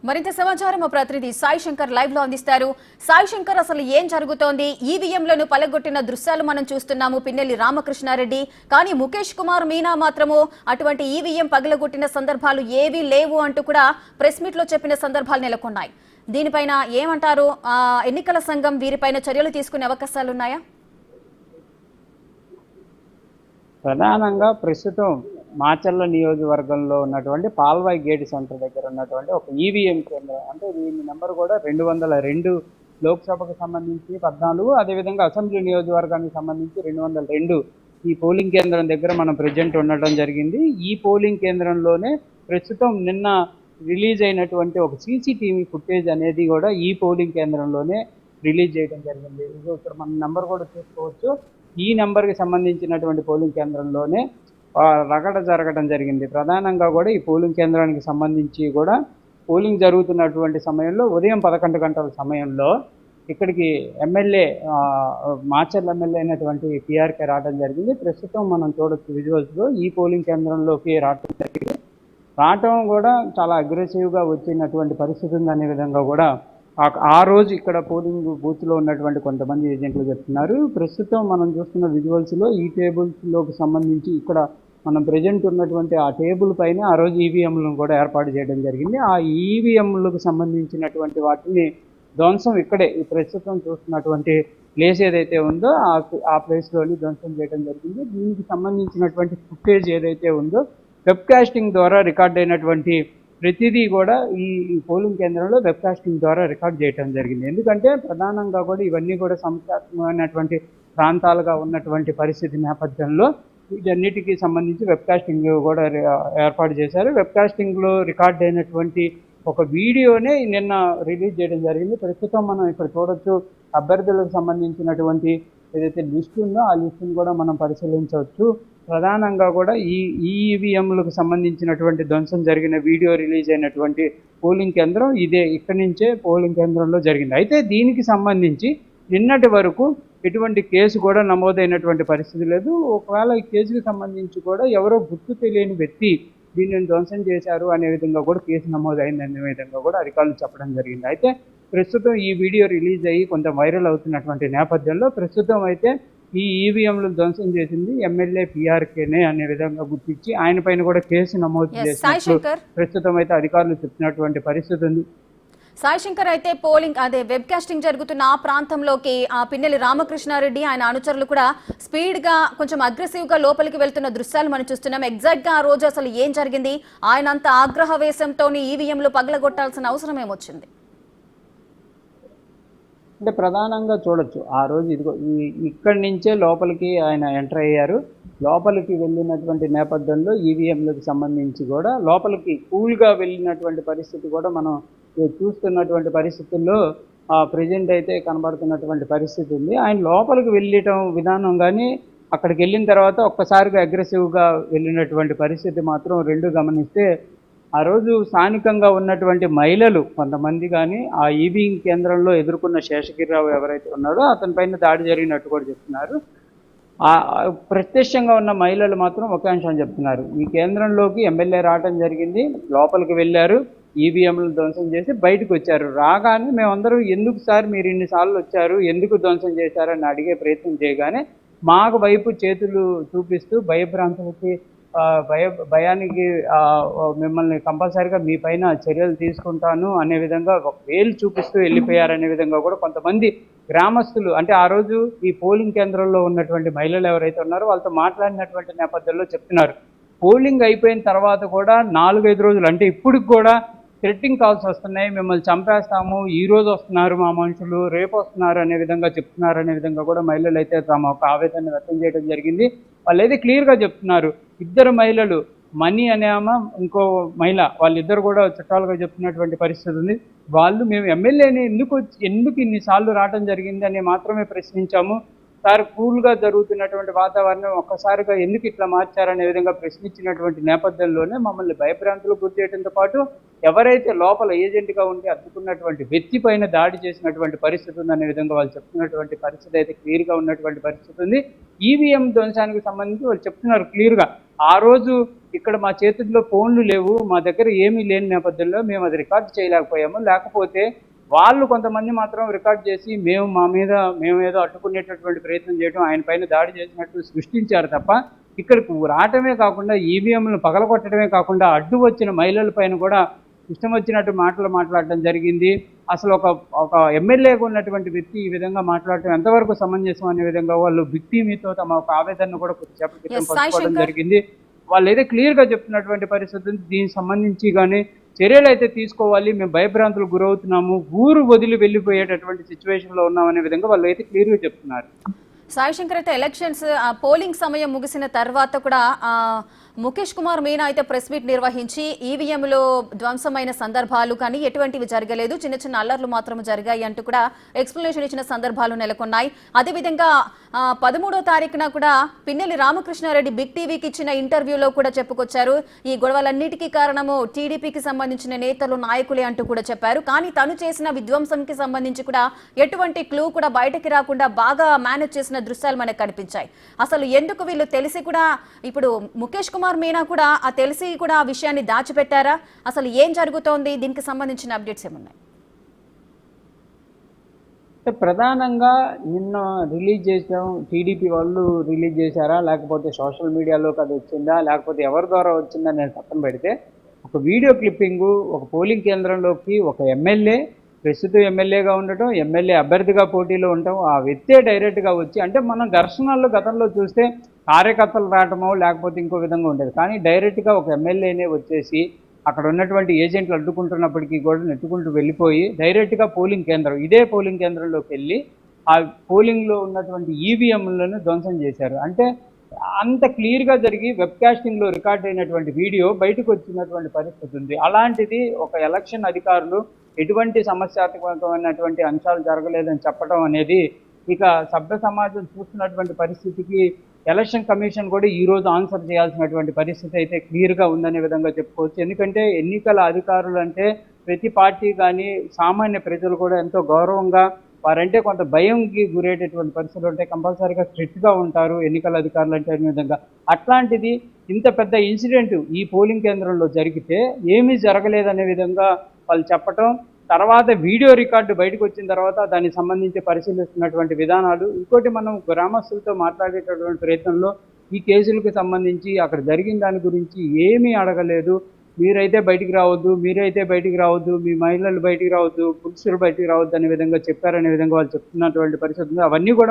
మరింత సమాచారం మా ప్రతినిధి సాయి శంకర్ లైవ్ లో అందిస్తారు. సాయి శంకర్, అసలు ఏం జరుగుతోంది? ఈవీఎంలను పలగొట్టిన దృశ్యాలు మనం చూస్తున్నాము పిన్నెల్లి రామకృష్ణారెడ్డి, కానీ ముఖేష్ కుమార్ మీనా మాత్రము అటువంటి ఈవీఎం పగలగొట్టిన సందర్భాలు ఏవీ లేవు అంటూ కూడా ప్రెస్ మీట్ లో చెప్పిన సందర్భాలు నెలకొన్నాయి. దీనిపైన ఏమంటారు? ఎన్నికల సంఘం వీరిపైన చర్యలు తీసుకునే అవకాశాలు ఉన్నాయా? ప్రధానంగా ప్రస్తుతం మాచర్ల నియోజకవర్గంలో ఉన్నటువంటి పాల్వాయి గేట్ సెంటర్ దగ్గర ఉన్నటువంటి ఒక ఈవీఎం కేంద్రం, అంటే దీని నెంబర్ కూడా 202, లోక్సభకు సంబంధించి 14, అదేవిధంగా అసెంబ్లీ నియోజకవర్గానికి సంబంధించి 202 ఈ పోలింగ్ కేంద్రం దగ్గర మనం ప్రజెంట్ ఉండటం జరిగింది. ఈ పోలింగ్ కేంద్రంలోనే ప్రస్తుతం నిన్న రిలీజ్ అయినటువంటి ఒక సీసీటీవీ ఫుటేజ్ అనేది కూడా ఈ పోలింగ్ కేంద్రంలోనే రిలీజ్ చేయడం జరిగింది. ఇది ఇక్కడ మన నెంబర్ కూడా చూసుకోవచ్చు. ఈ నెంబర్కి సంబంధించినటువంటి పోలింగ్ కేంద్రంలోనే రగడ జరగడం జరిగింది. ప్రధానంగా కూడా ఈ పోలింగ్ కేంద్రానికి సంబంధించి కూడా పోలింగ్ జరుగుతున్నటువంటి సమయంలో ఉదయం 11 గంటల సమయంలో ఇక్కడికి ఎమ్మెల్యే మాచర్ల ఎమ్మెల్యే అయినటువంటి పిఆర్కే రావడం జరిగింది. ప్రస్తుతం మనం చూడొచ్చు విజువల్స్లో ఈ పోలింగ్ కేంద్రంలోకి రావడం జరిగింది. రావటం కూడా చాలా అగ్రెసివ్గా వచ్చినటువంటి పరిస్థితి ఉందనే విధంగా కూడా ఆ రోజు ఇక్కడ పోలింగ్ బూత్లో ఉన్నటువంటి కొంతమంది ఏజెంట్లు చెప్తున్నారు. ప్రస్తుతం మనం చూస్తున్న విజువల్స్లో ఈ టేబుల్స్లోకి సంబంధించి ఇక్కడ మనం ప్రజెంట్ ఉన్నటువంటి ఆ టేబుల్ పైన ఆ రోజు ఈవీఎంలను కూడా ఏర్పాటు చేయడం జరిగింది. ఆ ఈవీఎంలకు సంబంధించినటువంటి వాటిని ధ్వంసం ఇక్కడే ఈ ప్రస్తుతం చూస్తున్నటువంటి ప్లేస్ ఏదైతే ఉందో ఆ ప్లేస్లోని ధ్వంసం చేయడం జరిగింది. దీనికి సంబంధించినటువంటి ఫుటేజ్ ఏదైతే ఉందో వెబ్కాస్టింగ్ ద్వారా రికార్డ్ అయినటువంటి ప్రతిదీ కూడా ఈ పోలింగ్ కేంద్రంలో వెబ్కాస్టింగ్ ద్వారా రికార్డ్ చేయడం జరిగింది. ఎందుకంటే ప్రధానంగా కూడా ఇవన్నీ కూడా సమస్యాత్మకమైనటువంటి ప్రాంతాలుగా ఉన్నటువంటి పరిస్థితి నేపథ్యంలో వీటన్నిటికీ సంబంధించి వెబ్కాస్టింగ్ కూడా ఏర్పాటు చేశారు. వెబ్కాస్టింగ్లో రికార్డ్ అయినటువంటి ఒక వీడియోనే నిన్న రిలీజ్ చేయడం జరిగింది. ప్రస్తుతం మనం ఇక్కడ చూడొచ్చు, అభ్యర్థులకు సంబంధించినటువంటి ఏదైతే లిస్ట్ ఉందో ఆ లిస్టును కూడా మనం పరిశీలించవచ్చు. ప్రధానంగా కూడా ఈ ఈవీఎంలకు సంబంధించినటువంటి ధ్వంసం జరిగిన వీడియో రిలీజ్ అయినటువంటి పోలింగ్ కేంద్రం ఇదే. ఇక్కడి నుంచే పోలింగ్ కేంద్రంలో జరిగింది. అయితే దీనికి సంబంధించి నిన్నటి వరకు ఎటువంటి కేసు కూడా నమోదైనటువంటి పరిస్థితి లేదు. ఒకవేళ ఈ కేసుకు సంబంధించి కూడా ఎవరో గుర్తు తెలియని వ్యక్తి దీనిని ధ్వంసం చేశారు అనే విధంగా కూడా కేసు నమోదైంది అనే విధంగా కూడా అధికారులు చెప్పడం జరిగింది. అయితే ప్రస్తుతం ఈ వీడియో రిలీజ్ అయ్యి కొంత వైరల్ అవుతున్నటువంటి నేపథ్యంలో ప్రస్తుతం అయితే ఈ ఈవీఎంలు ధ్వంసం చేసింది ఎమ్మెల్యే పిఆర్కేనే అనే విధంగా గుర్తించి ఆయన పైన కూడా కేసు నమోదు చేసినట్లు ప్రస్తుతం అయితే అధికారులు చెప్పినటువంటి పరిస్థితి ఉంది. సాయి శంకర్, అయితే పోలింగ్ వెబ్కాస్టింగ్ జరుగుతున్న ఆ ప్రాంతంలోకి పిన్నెల్లి రామకృష్ణారెడ్డి ఆయన అనుచరులు కూడా స్పీడ్ గా కొంచెం అగ్రెసివ్ గా లోపలికి వెళ్తున్న దృశ్యాలు మనం చూస్తున్నాం. ఎగ్జాక్ట్ గా ఆ రోజు అసలు ఏం జరిగింది? ఆయన అంత ఆగ్రహవేశంతో ఈవీఎంలు పగలగొట్టాల్సిన అవసరం ఏమొచ్చింది? అంటే ప్రధానంగా చూడొచ్చు, ఆ రోజు ఇదిగో ఇక్కడి నుంచే లోపలికి ఆయన ఎంటర్ అయ్యారు. లోపలికి వెళ్ళినటువంటి నేపథ్యంలో ఈవీఎంలకు సంబంధించి కూడా లోపలికి కూల్గా వెళ్ళినటువంటి పరిస్థితి కూడా మనం చూస్తున్నటువంటి పరిస్థితుల్లో ప్రజెంట్ అయితే కనబడుతున్నటువంటి పరిస్థితి ఉంది. ఆయన లోపలికి వెళ్ళటం విధానం కానీ అక్కడికి వెళ్ళిన తర్వాత ఒక్కసారిగా అగ్రెసివ్గా వెళ్ళినటువంటి పరిస్థితి మాత్రం రెండు గమనిస్తే, ఆ రోజు స్థానికంగా ఉన్నటువంటి మహిళలు కొంతమంది కానీ ఆ ఈవీఎం కేంద్రంలో ఎదుర్కొన్న శేషగిరిరావు ఎవరైతే ఉన్నాడో అతని పైన దాడి జరిగినట్టు కూడా చెప్తున్నారు. ప్రత్యక్షంగా ఉన్న మహిళలు మాత్రం ఒకే అంశం చెప్తున్నారు. ఈ కేంద్రంలోకి ఎమ్మెల్యే రావడం జరిగింది, లోపలికి వెళ్ళారు, ఈవీఎంలు ధ్వంసం చేసి బయటకు వచ్చారు. రాగానే మేమందరం ఎందుకు సార్ మీరు ఇన్నిసార్లు వచ్చారు, ఎందుకు ధ్వంసం చేశారని అడిగే ప్రయత్నం చేయగానే మాకు వైపు చేతులు చూపిస్తూ భయభ్రాంతులకి భయానికి మిమ్మల్ని కంపల్సరీగా మీ పైన చర్యలు తీసుకుంటాను అనే విధంగా ఒక వేలు చూపిస్తూ వెళ్ళిపోయారనే విధంగా కూడా కొంతమంది గ్రామస్తులు, అంటే ఆ రోజు ఈ పోలింగ్ కేంద్రంలో ఉన్నటువంటి మహిళలు ఎవరైతే ఉన్నారో వాళ్ళతో మాట్లాడినటువంటి నేపథ్యంలో చెప్తున్నారు. పోలింగ్ అయిపోయిన తర్వాత కూడా 4-5 రోజులు, అంటే ఇప్పటికి కూడా థ్రెట్టింగ్ కాల్స్ వస్తున్నాయి, మిమ్మల్ని చంపేస్తాము, ఈ రోజు వస్తున్నారు మా మనుషులు, రేపు వస్తున్నారు అనే విధంగా చెప్తున్నారు అనే విధంగా కూడా మహిళలు అయితే తమ ఒక ఆవేదన వ్యక్తం చేయడం జరిగింది. వాళ్ళు అయితే క్లియర్గా చెప్తున్నారు. ఇద్దరు మహిళలు, మనీ అనే ఆమె, ఇంకో మహిళ, వాళ్ళిద్దరు కూడా చుట్టాలుగా చెప్తున్నటువంటి పరిస్థితి ఉంది. వాళ్ళు మేము ఎమ్మెల్యేని ఎందుకు ఇన్నిసార్లు రావడం జరిగింది అని మాత్రమే ప్రశ్నించాము సార్, కూల్గా జరుగుతున్నటువంటి వాతావరణం ఒక్కసారిగా ఎందుకు ఇట్లా మార్చారనే విధంగా ప్రశ్నించినటువంటి నేపథ్యంలోనే మమ్మల్ని భయభ్రాంతులకు గురి చేయడంతో పాటు ఎవరైతే లోపల ఏజెంట్గా ఉండి అడ్డుకున్నటువంటి వ్యక్తి పైన దాడి చేసినటువంటి పరిస్థితి ఉందనే విధంగా వాళ్ళు చెప్తున్నటువంటి పరిస్థితి అయితే క్లియర్గా ఉన్నటువంటి పరిస్థితి ఉంది. ఈవీఎం ధ్వంసానికి సంబంధించి వాళ్ళు చెప్తున్నారు క్లియర్గా, ఆ రోజు ఇక్కడ మా చేతుల్లో ఫోన్లు లేవు, మా దగ్గర ఏమీ లేని నేపథ్యంలో మేము అది రికార్డ్ చేయలేకపోయాము. లేకపోతే వాళ్ళు కొంతమంది మాత్రం రికార్డ్ చేసి మేము ఏదో అడ్డుకునేటటువంటి ప్రయత్నం చేయడం, ఆయన పైన దాడి చేసినట్టు సృష్టించారు తప్ప ఇక్కడికి రావటమే కాకుండా ఈవీఎంలను పగలగొట్టడమే కాకుండా అడ్డు వచ్చిన మహిళల పైన కూడా ఇష్టం వచ్చినట్టు మాటలు మాట్లాడటం జరిగింది. అసలు ఒక ఎమ్మెల్యేగా ఉన్నటువంటి వ్యక్తి ఈ విధంగా మాట్లాడటం ఎంతవరకు సమంజసం అనే విధంగా వాళ్ళు మీతో తమ ఒక ఆవేదనను కూడా కొద్దిసేపటి క్రితం పంచుకోవడం జరిగింది. వాళ్ళు అయితే క్లియర్గా చెప్తున్నటువంటి పరిస్థితి దీనికి సంబంధించి కానీ చర్యలు అయితే తీసుకోవాలి, మేము భయభ్రాంతులకు గురవుతున్నాము, ఊరు వదిలి వెళ్ళిపోయేటటువంటి సిచ్యువేషన్లో ఉన్నామనే విధంగా వాళ్ళు అయితే క్లియర్గా చెప్తున్నారు. సాయి శంకర్ అయితే ఎలక్షన్స్ పోలింగ్ సమయం ముగిసిన తర్వాత కూడా ముఖేష్ కుమార్ మీనా అయితే ప్రెస్ మీట్ నిర్వహించి ఈవీఎంలో ధ్వంసమైన సందర్భాలు కానీ ఎటువంటివి జరగలేదు, చిన్న చిన్న అల్లర్లు మాత్రం జరిగాయి అంటూ కూడా ఎక్స్ప్లెనేషన్ ఇచ్చిన సందర్భాలు నెలకొన్నాయి. అదేవిధంగా 13వ తారీఖున కూడా పిన్నెల్లి రామకృష్ణారెడ్డి బిగ్ టీవీకి ఇచ్చిన ఇంటర్వ్యూలో కూడా చెప్పుకొచ్చారు, ఈ గొడవలన్నిటికీ కారణము టీడీపీకి సంబంధించిన నేతలు నాయకులే అంటూ కూడా చెప్పారు. కానీ తను చేసిన విధ్వంసంకి సంబంధించి కూడా ఎటువంటి క్లూ కూడా బయటకి రాకుండా బాగా మేనేజ్ చేసిన దృశ్యాలు మనకు కనిపించాయి. అసలు ఎందుకు వీళ్ళు తెలిసి కూడా ఇప్పుడు ముఖేష్ కుమార్ మీనా కూడా తెలిసి కూడా ఆ విషయాన్ని దాచిపెట్టారా? అసలు ఏం జరుగుతోంది? దీనికి సంబంధించిన అప్డేట్స్ ఏమున్నాయి? ప్రధానంగా నిన్న రిలీజ్ చేసాం, టీడీపీ వాళ్ళు రిలీజ్ చేశారా, లేకపోతే సోషల్ మీడియాలోకి అది వచ్చిందా, లేకపోతే ఎవరి ద్వారా వచ్చిందా నేను పక్కన పెడితే ఒక వీడియో క్లిప్పింగు ఒక పోలింగ్ కేంద్రంలోకి ఒక ఎమ్మెల్యే, ప్రస్తుతం ఎమ్మెల్యేగా ఉండటం, ఎమ్మెల్యే అభ్యర్థిగా పోటీలో ఉండటం, ఆ వ్యక్తే డైరెక్ట్గా వచ్చి, అంటే మనం ఘర్షణల్లో గతంలో చూస్తే కార్యకర్తలు రావటమో లేకపోతే ఇంకో విధంగా ఉండేది, కానీ డైరెక్ట్గా ఒక ఎమ్మెల్యేనే వచ్చేసి అక్కడ ఉన్నటువంటి ఏజెంట్లు అడ్డుకుంటున్నప్పటికీ కూడా నెట్టుకుంటూ వెళ్ళిపోయి డైరెక్ట్గా పోలింగ్ కేంద్రం, ఇదే పోలింగ్ కేంద్రంలోకి వెళ్ళి ఆ పోలింగ్లో ఉన్నటువంటి ఈవీఎంలను ధ్వంసం చేశారు. అంటే అంత క్లియర్గా జరిగి వెబ్కాస్టింగ్లో రికార్డ్ అయినటువంటి వీడియో బయటకు వచ్చినటువంటి పరిస్థితి ఉంది. అలాంటిది ఒక ఎలక్షన్ అధికారులు ఎటువంటి సమస్యాత్మకమైనటువంటి అంశాలు జరగలేదని చెప్పడం అనేది ఇక సభ్య సమాజం చూస్తున్నటువంటి పరిస్థితికి ఎలక్షన్ కమిషన్ కూడా ఈరోజు ఆన్సర్ చేయాల్సినటువంటి పరిస్థితి అయితే క్లియర్గా ఉందనే విధంగా చెప్పుకోవచ్చు. ఎందుకంటే ఎన్నికల అధికారులు అంటే ప్రతి పార్టీ కానీ సామాన్య ప్రజలు కూడా ఎంతో గౌరవంగా, వారంటే కొంత భయంకి గురేటటువంటి పరిస్థితులు ఉంటాయి, కంపల్సరీగా స్ట్రిక్ట్గా ఉంటారు ఎన్నికల అధికారులు అంటే అనే విధంగా. అట్లాంటిది ఇంత పెద్ద ఇన్సిడెంట్ ఈ పోలింగ్ కేంద్రంలో జరిగితే ఏమీ జరగలేదనే విధంగా వాళ్ళు చెప్పటం, తర్వాత వీడియో రికార్డు బయటకు వచ్చిన తర్వాత దానికి సంబంధించి పరిశీలిస్తున్నటువంటి విధానాలు, ఇంకోటి మనం గ్రామస్తులతో మాట్లాడేటటువంటి ప్రయత్నంలో ఈ కేసులకు సంబంధించి అక్కడ జరిగిన దాని గురించి ఏమీ అడగలేదు, మీరైతే బయటికి రావద్దు, మీ మహిళలు బయటికి రావద్దు, పురుషులు బయటికి రావద్దు అనే విధంగా చెప్పారనే విధంగా వాళ్ళు చెప్తున్నటువంటి పరిస్థితి ఉంది. అవన్నీ కూడా